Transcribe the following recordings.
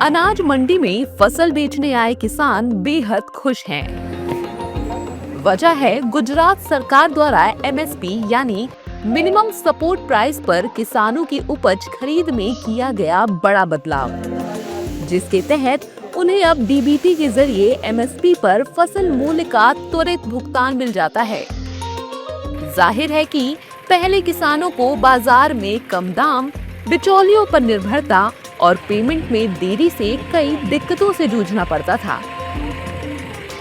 अनाज मंडी में फसल बेचने आए किसान बेहद खुश हैं। वजह है गुजरात सरकार द्वारा एमएसपी यानी मिनिमम सपोर्ट प्राइस पर किसानों की उपज खरीद में किया गया बड़ा बदलाव, जिसके तहत उन्हें अब डीबीटी के जरिए एमएसपी पर फसल मूल्य का त्वरित भुगतान मिल जाता है। जाहिर है कि पहले किसानों को बाजार में कम दाम, बिचौलियों पर निर्भरता और पेमेंट में देरी से कई दिक्कतों से जूझना पड़ता था।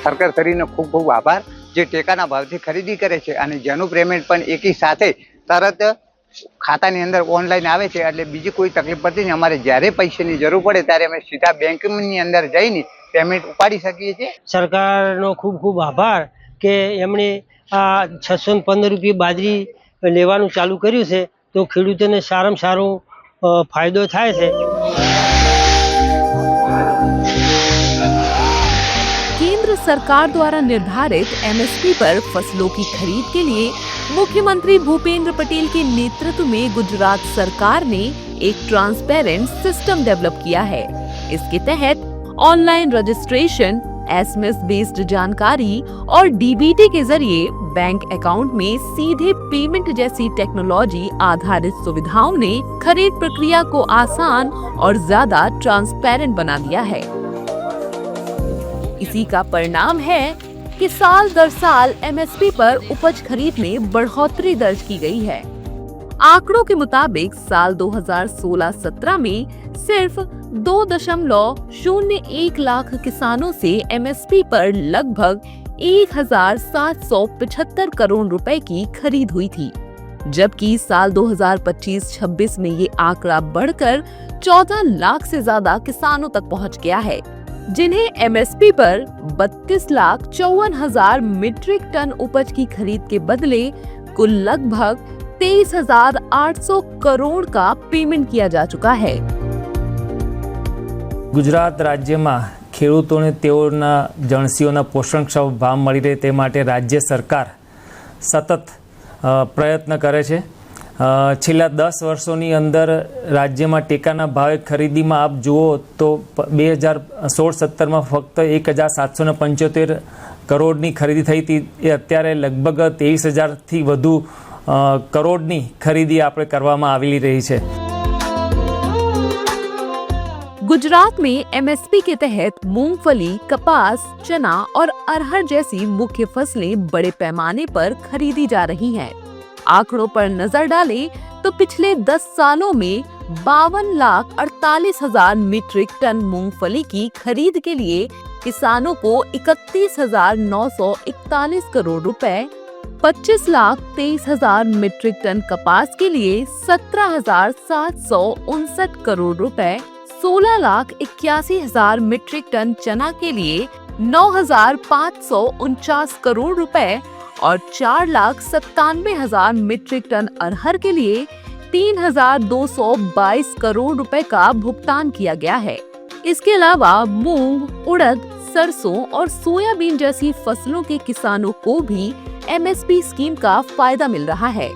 सरकार श्रीનો ખૂબ ખૂબ આભાર જે ટેકાના ભાવથી ખરીદી કરે છે અને જેનું પેમેન્ટ પણ એકી સાથે તરત ખાતાની અંદર ઓનલાઈન આવે છે, એટલે બીજી કોઈ તકલીફ પડતી નહીં। અમારે જ્યારે પૈસાની જરૂર પડે ત્યારે અમે સીધા બેંકની અંદર જઈને પેમેન્ટ ઉપાડી શકીએ છીએ। સરકારનો ખૂબ ખૂબ આભાર કે એમણે આ 615 રૂપિયા બાજરી લેવાનું ચાલુ કર્યું છે, તો ખેડૂતોને સારામાં સારો फायदो थाय छे। केंद्र सरकार द्वारा निर्धारित एमएसपी पर फसलों की खरीद के लिए मुख्यमंत्री भूपेंद्र पटेल के नेतृत्व में गुजरात सरकार ने एक ट्रांसपेरेंट सिस्टम डेवलप किया है। इसके तहत ऑनलाइन रजिस्ट्रेशन, एसएमएस बेस्ड जानकारी और डीबीटी के जरिए बैंक अकाउंट में सीधे पेमेंट जैसी टेक्नोलॉजी आधारित सुविधाओं ने खरीद प्रक्रिया को आसान और ज्यादा ट्रांसपेरेंट बना दिया है। इसी का परिणाम है कि साल दर साल एमएसपी पर उपज खरीद में बढ़ोतरी दर्ज की गई है। आंकड़ों के मुताबिक साल 2016-17 में सिर्फ 2.01 लाख किसानों से एमएसपी पर लगभग 1775 करोड़ रुपए की खरीद हुई थी, जबकि साल 2025-26 में ये आंकड़ा बढ़कर 14 लाख से ज्यादा किसानों तक पहुंच गया है, जिन्हें एमएसपी पर 32,54,000 मीट्रिक टन उपज की खरीद के बदले कुल लगभग 23,800 करोड़ का पेमेंट किया जा चुका है। गुजरात राज्य में ખેડૂતોને તેઓના જણસીઓના પોષણક્ષમ ભાવ મળી રહે તે માટે રાજ્ય સરકાર સતત પ્રયત્ન કરે છે। છેલ્લા 10 વર્ષોની અંદર રાજ્યમાં ટેકાના ભાવે ખરીદીમાં આપ જુઓ તો 2016-17માં ફક્ત 1,775 કરોડની ખરીદી થઈ હતી, એ અત્યારે લગભગ 23,000થી વધુ કરોડની ખરીદી આપણે કરવામાં આવી રહી છે। गुजरात में एमएसपी के तहत मूंगफली, कपास, चना और अरहर जैसी मुख्य फसलें बड़े पैमाने पर खरीदी जा रही हैं। आंकड़ों पर नजर डालें तो पिछले 10 सालों में 52,48,000 मीट्रिक टन मूंगफली की खरीद के लिए किसानों को 31,941 करोड़ रुपए, 25,23,000 मीट्रिक टन कपास के लिए 17,759 करोड़ रुपए, 16,81,000 मीट्रिक टन चना के लिए 9,549 करोड़ रुपए और 4,97,000 मीट्रिक टन अरहर के लिए 3,222 करोड़ रुपए का भुगतान किया गया है। इसके अलावा मूंग, उड़द, सरसों और सोयाबीन जैसी फसलों के किसानों को भी एमएसपी स्कीम का फायदा मिल रहा है।